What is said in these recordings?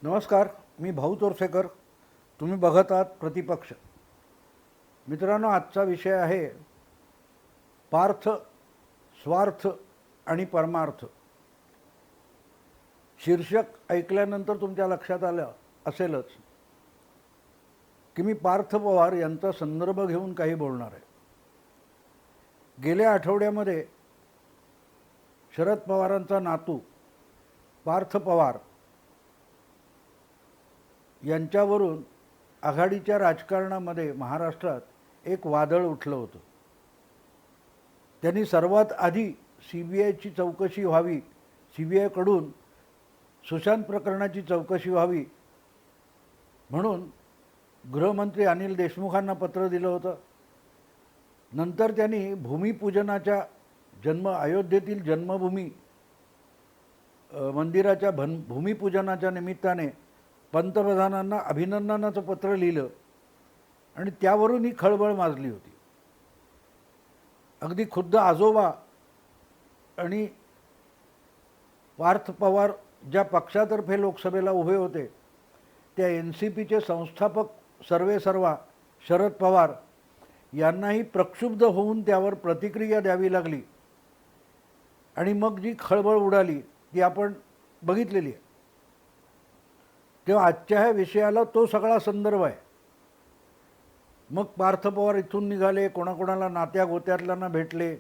नमस्कार, मी भाऊ तोरसेकर. तुम्ही बघत आहात प्रतिपक्ष. मित्रांनो, आजचा विषय आहे पार्थ, स्वार्थ आणि परमार्थ. शीर्षक ऐकल्यानंतर तुमच्या लक्षात आलं असेलच की मी पार्थ पवार यांचा संदर्भ घेऊन काही बोलणार आहे. गेल्या आठवड्यामध्ये शरद पवारांचा नातू पार्थ पवार यांच्यावरून आघाडीच्या राजकारणामध्ये महाराष्ट्रात एक वादळ उठलं होतं. त्यांनी सर्वात आधी CBIची चौकशी व्हावी, CBIकडून सुशांत प्रकरणाची चौकशी व्हावी म्हणून गृहमंत्री अनिल देशमुखांना पत्र दिलं होतं. नंतर त्यांनी भूमिपूजनाच्या अयोध्येतील जन्मभूमी मंदिराच्या भूमिपूजनाच्या निमित्ताने पंतप्रधानांना अभिनंदनाचं पत्र लिहिलं आणि त्यावरून ही खळबळ माजली होती. अगदी खुद्द आजोबा आणि पार्थ पवार ज्या पक्षातर्फे लोकसभेला उभे होते त्या NCPचे संस्थापक सर्वेसर्वा शरद पवार यांनाही प्रक्षुब्ध होऊन त्यावर प्रतिक्रिया द्यावी लागली आणि मग जी खळबळ उडाली ती आपण बघितलेली आहे. तेव्हा आजच्या ह्या विषयाला तो सगळा संदर्भ आहे. मग पार्थ पवार इथून निघाले, कोणाकोणाला नात्या गोत्यातल्यांना भेटले,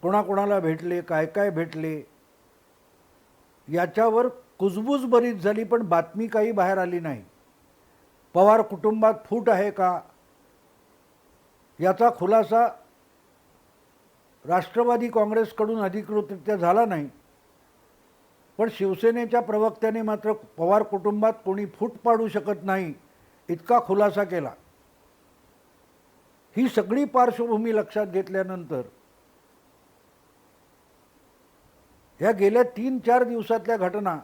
कोणाकोणाला भेटले, काय काय भेटले, याच्यावर कुजबूज बरीच झाली, पण बातमी काही बाहेर आली नाही. पवार कुटुंबात फूट आहे का याचा खुलासा राष्ट्रवादी काँग्रेसकडून अधिकृतरित्या झाला नाही. पण शिवसेनेच्या प्रवक्त्याने मात्र पवार कुटुंबात कोणी फूट पाडू शकत नाही इतका खुलासा केला. ही सगळी पार्श्वभूमी लक्षात घेतल्यानंतर ह्या गेल्या 3-4 दिवसातल्या घटना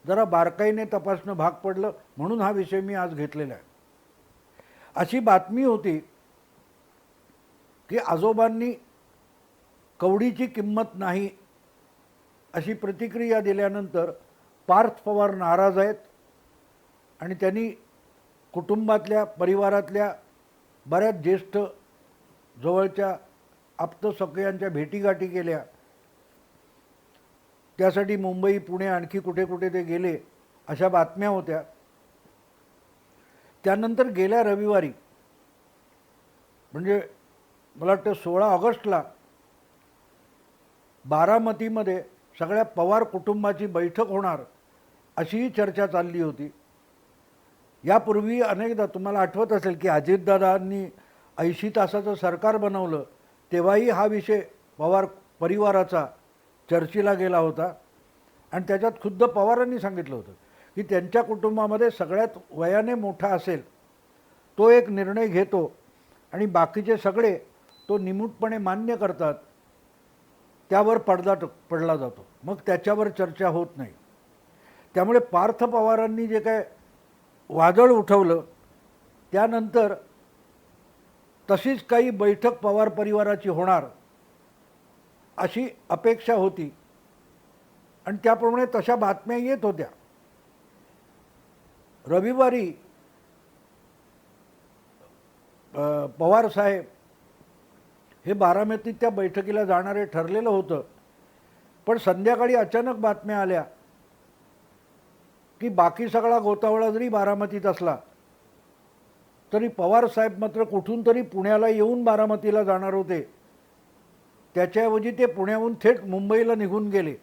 जरा बारकाईने तपासणं भाग पडलं, म्हणून हा विषय मी आज घेतलेला आहे. अशी बातमी होती की आजोबांनी कवडीची किंमत नाही अशी प्रतिक्रिया दिल्यानंतर पार्थ पवार नाराज आहेत आणि त्यांनी कुटुंबातल्या परिवारातल्या बऱ्याच ज्येष्ठ जवळच्या आप्तसख्यांच्या भेटीगाठी केल्या. त्यासाठी मुंबई, पुणे, आणखी कुठे कुठे ते गेले अशा बातम्या होत्या. त्यानंतर गेल्या रविवारी म्हणजे मला वाटतं 16 ऑगस्टला बारामतीमध्ये सगळ्या पवार कुटुंबाची बैठक होणार अशीही चर्चा चालली होती. यापूर्वी अनेकदा तुम्हाला आठवत असेल की अजितदादांनी 80 तासाचं सरकार बनवलं तेव्हाही हा विषय पवार परिवाराचा चर्चेला गेला होता आणि त्याच्यात खुद्द पवारांनी सांगितलं होतं की त्यांच्या कुटुंबामध्ये सगळ्यात वयाने मोठा असेल तो एक निर्णय घेतो आणि बाकीचे सगळे तो निमूटपणे मान्य करतात, त्यावर पडला जातो, मग त्याच्यावर चर्चा होत नाही. त्यामुळे पार्थ पवारांनी जे काय वादळ उठवलं त्यानंतर तशीच काही बैठक पवार परिवाराची होणार अशी अपेक्षा होती आणि त्याप्रमाणे तशा बातम्या येत होत्या. रविवारी पवार साहेब हे बारामतीत त्या बैठकीला जाणारे ठरलेलं होतं, पण संध्याकाळी अचानक बातम्या आल्या की बाकी सगळा गोतावळा जरी बारामतीत असला तरी पवार साहेब मात्र कुठून तरी पुण्याला येऊन बारामतीला जाणार होते. त्याच्याऐवजी ते पुण्याहून थेट मुंबईला निघून गेले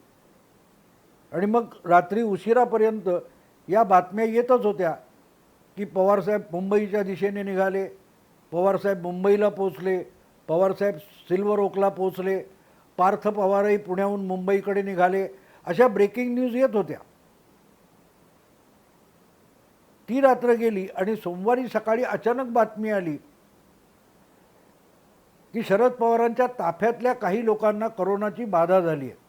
आणि मग रात्री उशिरापर्यंत या बातम्या येतच होत्या की पवारसाहेब मुंबईच्या दिशेने निघाले, पवारसाहेब मुंबईला पोचले, पवारसाहेब सिल्वर ओकला पोचले, पार्थ पवारही पुण्याहून मुंबईकडे निघाले, अशा ब्रेकिंग न्यूज येत होत्या. ती रात्र गेली आणि सोमवारी सकाळी अचानक बातमी आली की शरद पवारांच्या ताफ्यातल्या काही लोकांना कोरोनाची बाधा झाली आहे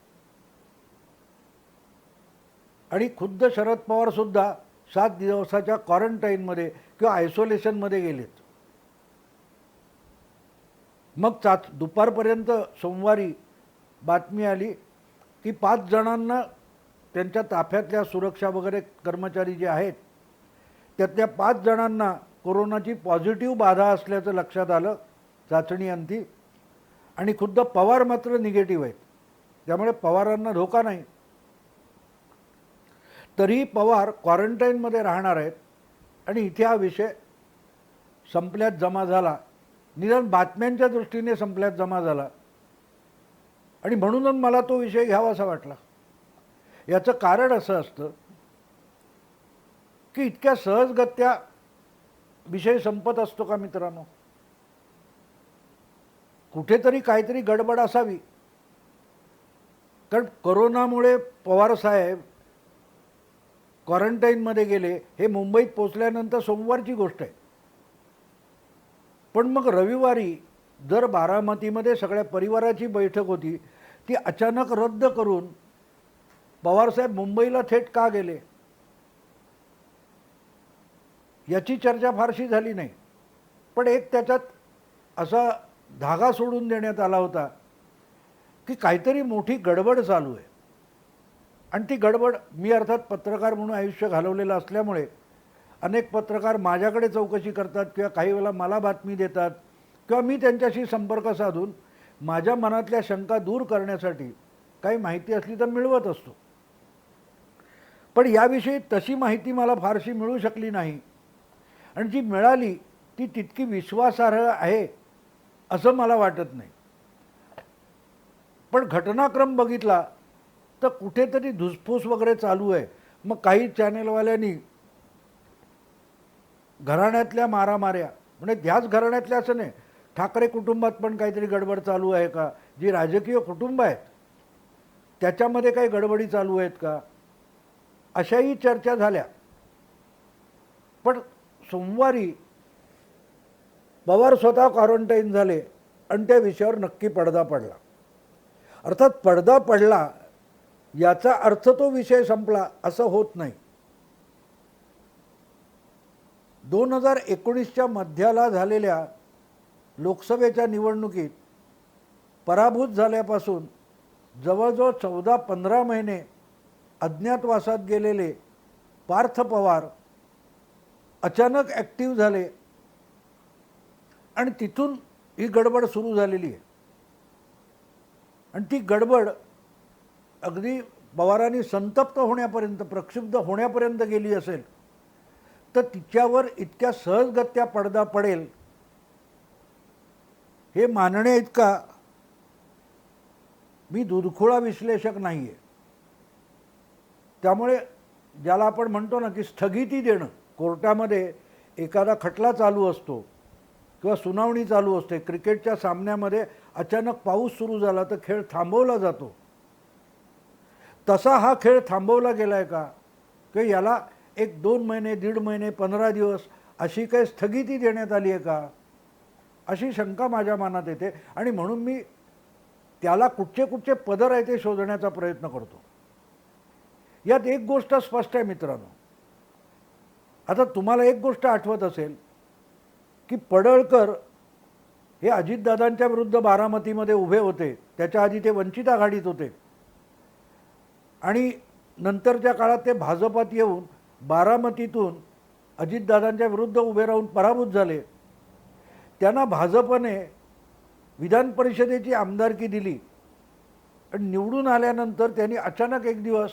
आणि खुद्द शरद पवार सुद्धा 7 दिवसाच्या क्वारंटाईनमध्ये किंवा आयसोलेशनमध्ये गेलेत. मग दुपारपर्यंत सोमवारी बातमी आली की 5 जणांना त्यांच्या ताफ्यातल्या सुरक्षा वगैरे कर्मचारी जे आहेत त्यातल्या 5 जणांना कोरोनाची पॉझिटिव्ह बाधा असल्याचं लक्षात आलं चाचणी अंती, आणि खुद्द पवार मात्र निगेटिव्ह आहेत. त्यामुळे पवारांना धोका नाही. तरीही पवार क्वारंटाईनमध्ये राहणार आहेत आणि इथे हा विषय संपल्यात जमा झाला, निदान बातम्यांच्या दृष्टीने संपल्यात जमा झाला, आणि म्हणूनच मला तो विषय घ्यावासा वाटला. याचं कारण असं असतं की इतक्या सहजगत्या विषय संपत असतो का मित्रांनो? कुठेतरी काहीतरी गडबड असावी. कारण कोरोनामुळे पवारसाहेब क्वारंटाईनमध्ये गेले हे मुंबईत पोचल्यानंतर सोमवारची गोष्ट आहे. पण मग रविवारी जर बारामतीमध्ये सगळ्या परिवाराची बैठक होती ती अचानक रद्द करून पवारसाहेब मुंबईला थेट का गेले याची चर्चा फारशी झाली नाही. पण एक त्याच्यात असा धागा सोडून देण्यात आला होता की काहीतरी मोठी गडबड चालू आहे. आणि ती गडबड, मी अर्थात पत्रकार म्हणून आयुष्य घालवलेलं असल्यामुळे अनेक पत्रकार माझ्याकडे चौकशी करतात किंवा काही वेळेला मला बातमी देतात किंवा मी त्यांच्याशी संपर्क साधून माझ्या मनातल्या शंका दूर करण्यासाठी काही माहिती असली तर मिळवत असतो. पण याविषयी तशी माहिती मला फारशी मिळू शकली नाही, आणि जी मिळाली ती तितकी विश्वासार्ह आहे असं मला वाटत नाही. पण घटनाक्रम बघितला तर कुठेतरी धुसफूस वगैरे चालू आहे. मग काही चॅनेलवाल्यांनी घराण्यातल्या मारामाऱ्या, म्हणजे ह्याच घराण्यातल्या असं नाही, ठाकरे कुटुंबात पण काहीतरी गडबड चालू आहे का, जी राजकीय कुटुंब आहेत त्याच्यामध्ये काही गडबडी चालू आहेत का, अशाही चर्चा झाल्या. पण सोमवारी पवार स्वतः क्वारंटाईन झाले आणि त्या विषयावर नक्की पडदा पडला. अर्थात पडदा पडला याचा अर्थ तो विषय संपला असं होत नाही. 2019च्या मध्याला झालेल्या लोकसभेच्या निवडणुकीत पराभूत झाल्यापासून जवळजवळ 14-15 महिने अज्ञातवासात गेलेले पार्थ पवार अचानक ॲक्टिव्ह झाले आणि तिथून ही गडबड सुरू झालेली आहे. आणि ती गडबड अगदी पवारांनी संतप्त होण्यापर्यंत, प्रक्षुब्ध होण्यापर्यंत गेली असेल तर तिच्यावर इतक्या सहजगत्या पडदा पडेल हे मानणे इतका मी दुधखोळा विश्लेषक नाही आहे. त्यामुळे ज्याला आपण म्हणतो ना की स्थगिती देणं, कोर्टामध्ये एखादा खटला चालू असतो किंवा सुनावणी चालू असते, क्रिकेटच्या सामन्यामध्ये अचानक पाऊस सुरू झाला तर खेळ थांबवला जातो, तसा हा खेळ थांबवला गेला आहे का, की याला 1-2 महिने, 1.5 महिने, 15 दिवस अशी काही स्थगिती देण्यात आली आहे का, अशी शंका माझ्या मनात येते. आणि म्हणून मी त्याला कुठचे कुठचे पदर आहे ते शोधण्याचा प्रयत्न करतो. यात एक गोष्ट स्पष्ट आहे मित्रांनो. आता तुम्हाला एक गोष्ट आठवत असेल की पडळकर हे अजितदादांच्या विरुद्ध बारामतीमध्ये उभे होते. त्याच्या आधी ते वंचित आघाडीत होते आणि नंतरच्या काळात ते भाजपात येऊन बारामतीतून अजितदादांच्या विरुद्ध उभे राहून पराभूत झाले. त्यांना भाजपने विधान परिषदेची आमदारकी दिली आणि निवडून आल्यानंतर त्यांनी अचानक एक दिवस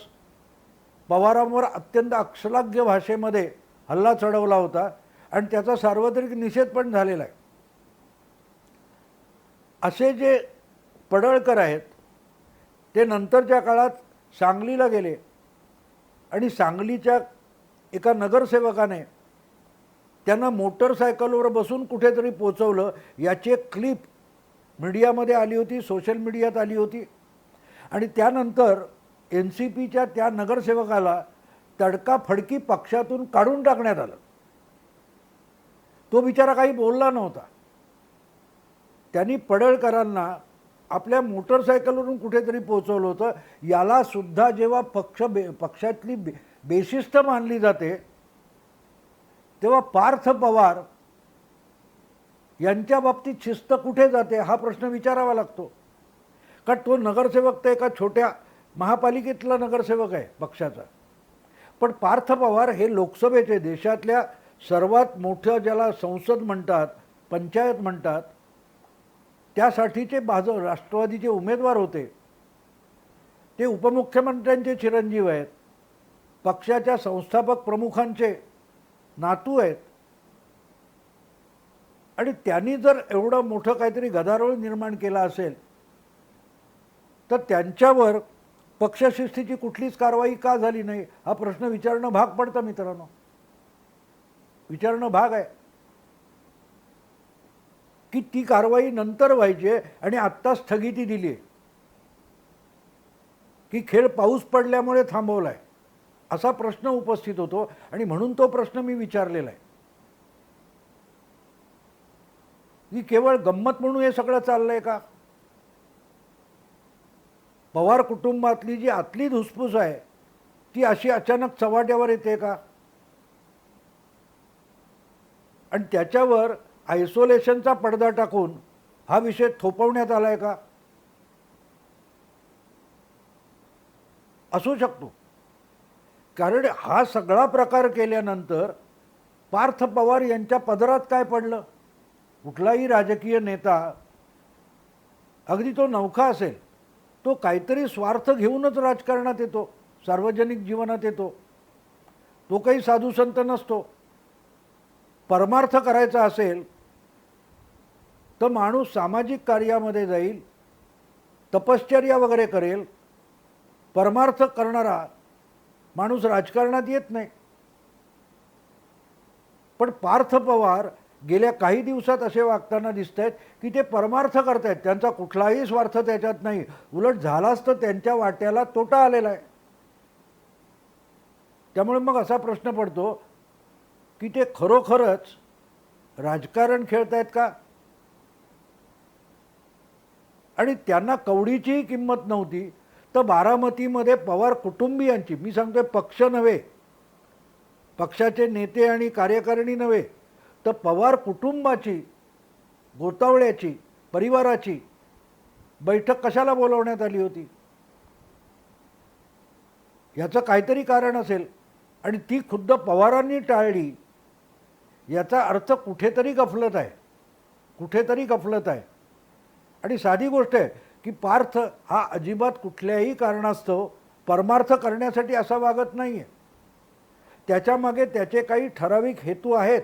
पवारांवर अत्यंत अश्लाघ्य भाषेमध्ये हल्ला चढवला होता आणि त्याचा सार्वत्रिक निषेध पण झालेला आहे. असे जे पडळकर आहेत ते नंतरच्या काळात सांगलीला गेले आणि सांगलीच्या एका नगरसेवकाने त्यांना मोटरसायकलवर बसून कुठेतरी पोचवलं. याची एक क्लिप मीडियामध्ये आली होती, सोशल मीडियात आली होती. आणि त्यानंतर NCPच्या त्या नगरसेवकाला तडकाफडकी पक्षातून काढून टाकण्यात आलं. तो बिचारा काही बोलला नव्हता. त्यांनी पडळकरांना आपल्या मोटरसायकलवरून कुठेतरी पोचवलं होतं. याला सुद्धा जेव्हा पक्षातली बेशिस्त मानली जाते तेव्हा पार्थ पवार यांच्या बाबतीत शिस्त कुठे जाते हा प्रश्न विचारावा लागतो. कारण तो नगरसेवक तर एका छोट्या महापालिकेतला नगरसेवक आहे पक्षाचा. पण पार्थ पवार हे लोकसभेचे, देशातल्या सर्वात मोठं ज्याला संसद म्हणतात, पंचायत म्हणतात, त्यासाठीचे राष्ट्रवादीचे उमेदवार होते. ते उपमुख्यमंत्र्यांचे चिरंजीव आहेत, पक्षाच्या संस्थापक प्रमुखांचे नातू आहेत. आणि त्यांनी जर एवढं मोठं काहीतरी गदारोळ निर्माण केला असेल तर त्यांच्यावर पक्षशिस्तीची कुठलीच कारवाई का झाली नाही हा प्रश्न विचारणं भाग पडतं मित्रांनो, विचारणं भाग आहे की ती कारवाई नंतर व्हायची आहे आणि आत्ता स्थगिती दिली आहे की खेळ पाऊस पडल्यामुळे थांबवला आहे असा प्रश्न उपस्थित होतो. आणि म्हणून तो प्रश्न मी विचारलेला आहे की केवळ गंमत म्हणून हे सगळं चाललंय का? पवार कुटुंबातली जी आतली धुसफूस आहे ती अशी अचानक चव्हाट्यावर येते का? आणि त्याच्यावर आयसोलेशनचा पडदा टाकून हा विषय थोपवण्यात आलाय का? असू शकतो. कारण हा सगळा प्रकार केल्यानंतर पार्थ पवार यांच्या पदरात काय पडलं? कुठलाही राजकीय नेता, अगदी तो नवखा असेल, तो काहीतरी स्वार्थ घेऊनच राजकारणात येतो, सार्वजनिक जीवनात येतो. तो काही साधू संत नसतो. परमार्थ करायचा असेल तर माणूस सामाजिक कार्यामध्ये जाईल, तपश्चर्या वगैरे करेल. परमार्थ करणारा माणूस राजकारणात येत नाही. पण पार्थ पवार गेल्या काही दिवसात असे वागताना दिसत आहेत की ते परमार्थ करत आहेत, त्यांचा कुठलाही स्वार्थ त्याच्यात नाही. उलट झालाच तर त्यांच्या वाट्याला तोटा आलेला आहे. त्यामुळे मग असा प्रश्न पडतो की ते खरोखरच राजकारण खेळतायत का? आणि त्यांना कवडीचीही किंमत नव्हती तर बारामतीमध्ये पवार कुटुंबियांची, मी सांगतोय पक्ष नव्हे, पक्षाचे नेते आणि कार्यकारिणी नव्हे, तर पवार कुटुंबाची, गोतावळ्याची, परिवाराची बैठक कशाला बोलवण्यात आली होती? याचं काहीतरी कारण असेल आणि ती खुद्द पवारांनी टाळली. याचा अर्थ कुठेतरी गफलत आहे, कुठेतरी गफलत आहे. आणि साधी गोष्ट आहे की पार्थ हा अजिबात कुठल्याही कारणास्तव परमार्थ करण्यासाठी असा वागत नाही आहे. त्याच्यामागे त्याचे काही ठराविक हेतू आहेत.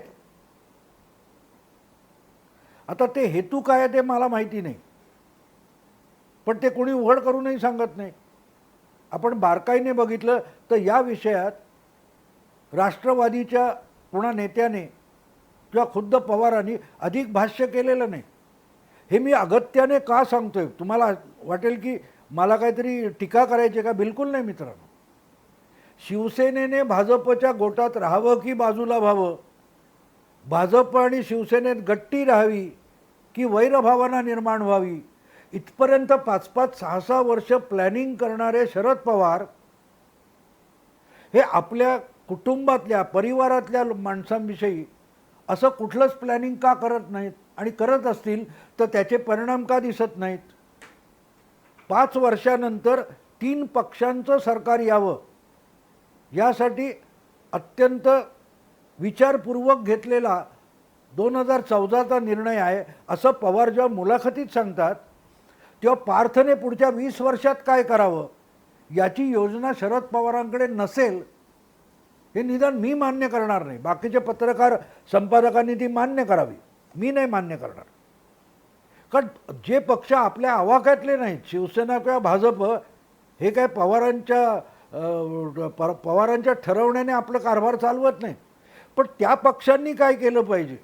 आता ते हेतू काय आहे ते मला माहिती नाही, पण ते कोणी उघड करूनही सांगत नाही. आपण बारकाईने बघितलं तर या विषयात राष्ट्रवादीच्या पुन्हा नेत्याने किंवा खुद्द पवारांनी अधिक भाष्य केलेलं नाही. हे मी अगत्याने का सांगतोय? तुम्हाला वाटेल की मला काहीतरी टीका करायची का? बिलकुल नाही मित्रांनो. शिवसेनेने भाजपच्या गोटात राहावं की बाजूला व्हावं, भाजप आणि शिवसेनेत गट्टी राहावी की वैरभावना निर्माण व्हावी, इथपर्यंत 5-5, 6-6 वर्ष प्लॅनिंग करणारे शरद पवार हे आपल्या कुटुंबातल्या, परिवारातल्या माणसांविषयी असं कुठलंच प्लॅनिंग का करत नाहीत? आणि करत असतील तर त्याचे परिणाम का दिसत नाहीत? 5 वर्षानंतर 3 पक्षांचं सरकार यावं यासाठी अत्यंत विचारपूर्वक घेतलेला 2014चा निर्णय आहे असं पवार जेव्हा मुलाखतीत सांगतात तेव्हा पार्थने पुढच्या 20 वर्षात काय करावं याची योजना शरद पवारांकडे नसेल हे निदान मी मान्य करणार नाही. बाकीचे पत्रकार संपादकांनी ती मान्य करावी, मी नाही मान्य करणार. कारण जे पक्ष आपल्या आवाक्यातले नाहीत, शिवसेना किंवा भाजप, हे काय पवारांच्या ठरवण्याने आपलं कारभार चालवत नाही. पण त्या पक्षांनी काय केलं पाहिजे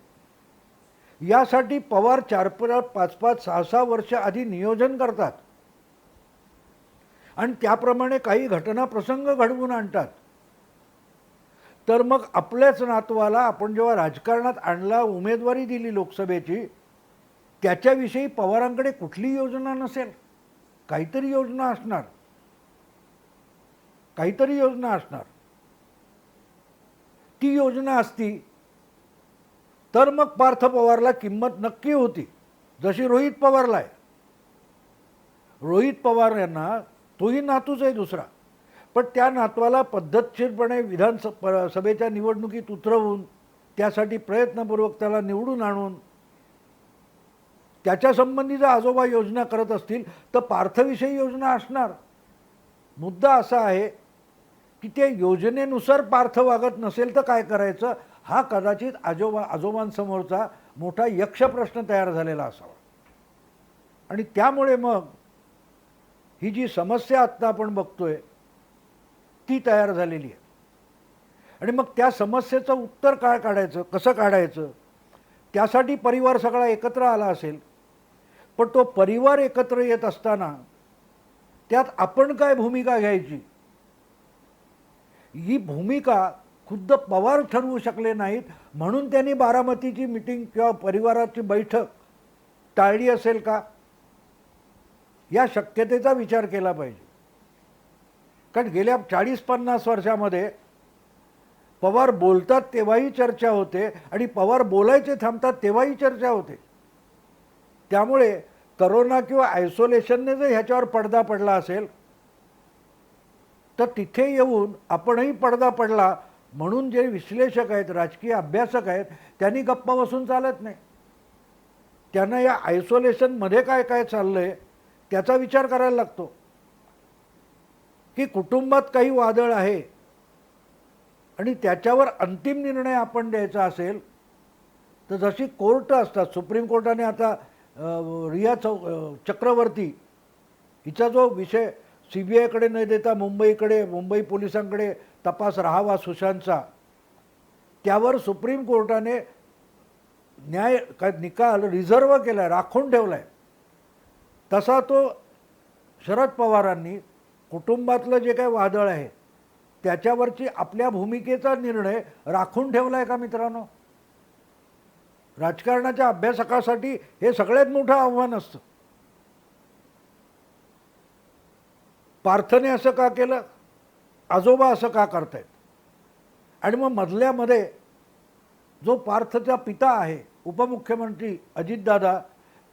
यासाठी पवार 4-5, 6-6 वर्ष आधी नियोजन करतात आणि त्याप्रमाणे काही घटना प्रसंग घडवून आणतात. तर मग आपल्याच नातवाला आपण जेव्हा राजकारणात आणला, उमेदवारी दिली लोकसभेची, त्याच्याविषयी पवारांकडे कुठली योजना नसेल? काहीतरी योजना असणार, काहीतरी योजना असणार. ती योजना असती तर मग पार्थ पवारला किंमत नक्की होती, जशी रोहित पवारला आहे. रोहित पवार यांना तोही नातूच आहे दुसरा, पण त्या नातवाला पद्धतशीरपणे सभेच्या निवडणुकीत उतरवून त्यासाठी प्रयत्नपूर्वक त्याला निवडून आणून त्याच्या संबंधी जर आजोबा योजना करत असतील तर पार्थविषयी योजना असणार. मुद्दा असा आहे की ते योजनेनुसार पार्थ वागत नसेल तर काय करायचं, हा कदाचित आजोबांसमोरचा मोठा यक्ष प्रश्न तयार झालेला असावा. आणि त्यामुळे मग ही जी समस्या आत्ता आपण बघतोय ती तयार झालेली आहे. आणि मग त्या समस्येचं उत्तर काय काढायचं, कसं काढायचं, त्यासाठी परिवार सगळा एकत्र आला असेल. पण तो परिवार एकत्र येत असताना त्यात आपण काय भूमिका घ्यायची, ही भूमिका खुद्द पवार ठरवू शकले नाहीत, म्हणून त्यांनी बारामतीची मीटिंग किंवा परिवाराची बैठक टाळली असेल का, या शक्यतेचा विचार केला पाहिजे. कारण गेल्या 40-50 वर्षामध्ये पवार बोलतात तेव्हाही चर्चा होते आणि पवार बोलायचे थांबतात तेव्हाही चर्चा होते. त्यामुळे करोना किंवा आयसोलेशनने जर ह्याच्यावर पडदा पडला असेल तर तिथे येऊन आपणही पडदा पडला म्हणून जे विश्लेषक आहेत, राजकीय अभ्यासक आहेत, त्यांनी गप्पा बसून चालत नाही. त्यांना या आयसोलेशनमध्ये काय काय चाललंय त्याचा विचार करायला लागतो. की कुटुंबात काही वादळ आहे आणि त्याच्यावर अंतिम निर्णय आपण द्यायचा असेल तर जशी कोर्ट असतात, सुप्रीम कोर्टाने आता रिया चक्रवर्ती हिचा जो विषय CBIकडे न देता मुंबई पोलिसांकडे तपास राहावा सुशांतचा, त्यावर सुप्रीम कोर्टाने निकाल रिझर्व केला आहे, राखून ठेवला आहे. तसा तो शरद पवारांनी कुटुंबातलं जे काही वादळ आहे त्याच्यावरची आपल्या भूमिकेचा निर्णय राखून ठेवला आहे का मित्रांनो. राजकारणाच्या अभ्यासकासाठी हे सगळ्यात मोठं आव्हान असतं. पार्थने असं का केलं, आजोबा असं का करतायत, आणि मग मधल्यामध्ये जो पार्थचा पिता आहे उपमुख्यमंत्री अजितदादा,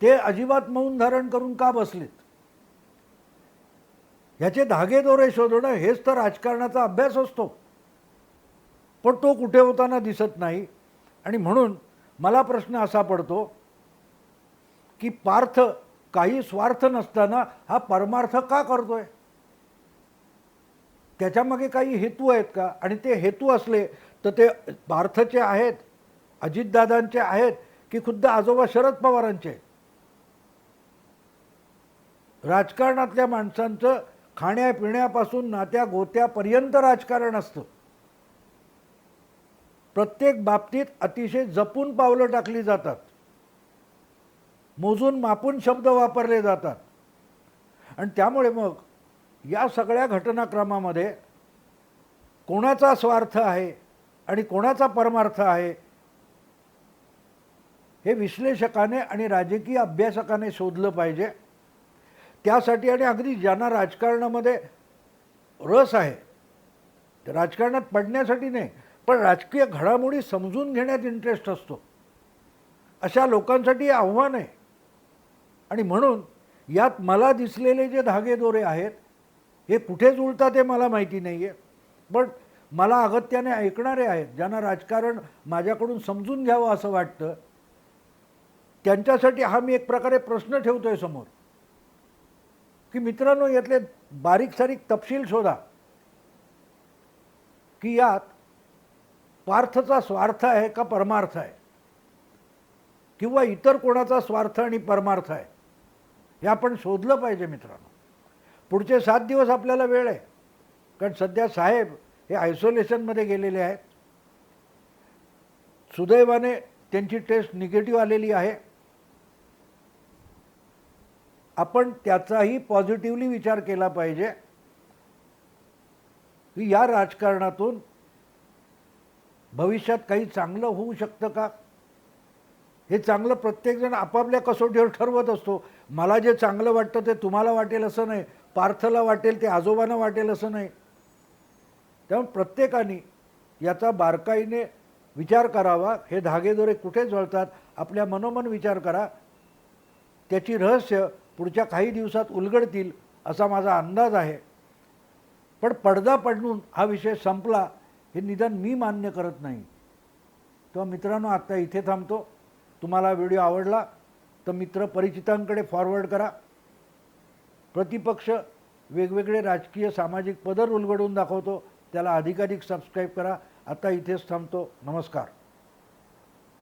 ते अजिबात मौन धारण करून का बसलेत, ह्याचे धागेदोरे शोधणं हेच तर राजकारणाचा अभ्यास असतो. पण तो कुठे होताना दिसत नाही. आणि म्हणून मला प्रश्न असा पडतो की पार्थ काही स्वार्थ नसताना हा परमार्थ का करतोय, त्याच्यामागे काही हेतू आहेत का, आणि ते हेतू असले तर ते पार्थचे आहेत, अजितदादांचे आहेत, की खुद्द आजोबा शरद पवारांचे आहेत. राजकारणातल्या माणसांचं खाण्यापिण्यापासून नात्या गोत्यापर्यंत राजकारण असतं. प्रत्येक बाबतीत अतिशय जपून पावलं टाकली जातात, मोजून मापून शब्द वापरले जातात. आणि त्यामुळे मग या सगळ्या घटनाक्रमामध्ये कोणाचा स्वार्थ आहे आणि कोणाचा परमार्थ आहे हे विश्लेषकाने आणि राजकीय अभ्यासकाने शोधलं पाहिजे. त्यासाठी आणि अगदी ज्यांना राजकारणामध्ये रस आहे, ते राजकारणात पडण्यासाठी नाही पण राजकीय घडामोडी समजून घेण्यात इंटरेस्ट असतो, अशा लोकांसाठी आव्हान आहे. आणि म्हणून यात मला दिसलेले जे धागेदोरे आहेत हे कुठे जुळतात ते मला माहिती नाही आहे, पण मला अगत्याने ऐकणारे आहेत, ज्यांना राजकारण माझ्याकडून समजून घ्यावं असं वाटतं, त्यांच्यासाठी हा मी एक प्रकारे प्रश्न ठेवतोय समोर की मित्रांनो, यातले बारीक सारीक तपशील शोधा की यात पार्थचा स्वार्थ आहे का परमार्थ आहे, किंवा इतर कोणाचा स्वार्थ आणि परमार्थ आहे, हे आपण शोधलं पाहिजे मित्रांनो. पुढचे 7 दिवस आपल्याला वेळ आहे, कारण सध्या साहेब हे आयसोलेशनमध्ये गेलेले आहेत. सुदैवाने त्यांची टेस्ट निगेटिव्ह आलेली आहे. आपण त्याचाही पॉझिटिव्हली विचार केला पाहिजे की या राजकारणातून भविष्यात काही चांगलं होऊ शकतं का. हे चांगलं प्रत्येकजण आपापल्या कसोटीवर ठरवत असतो. मला जे चांगलं वाटतं ते तुम्हाला वाटेल असं नाही, पार्थला वाटेल ते आजोबांना वाटेल असं नाही. त्यामुळे प्रत्येकाने याचा बारकाईने विचार करावा. हे धागेदोरे कुठे जुळतात आपल्या मनोमन विचार करा. त्याची रहस्य पुढच्या काही दिवसात उलगडतील असा माझा अंदाज आहे. पण पडदा पडून हा विषय संपला हे निदान मी मान्य करत नाही. तेव्हा मित्रांनो, आत्ता इथे थांबतो. तुम्हाला व्हिडिओ आवडला तर मित्र परिचितांकडे फॉरवर्ड करा. प्रतिपक्ष वेगवेगळे राजकीय सामाजिक पदर उलगडून दाखवतो, त्याला अधिकाधिक सबस्क्राईब करा. आता इथेच थांबतो. नमस्कार.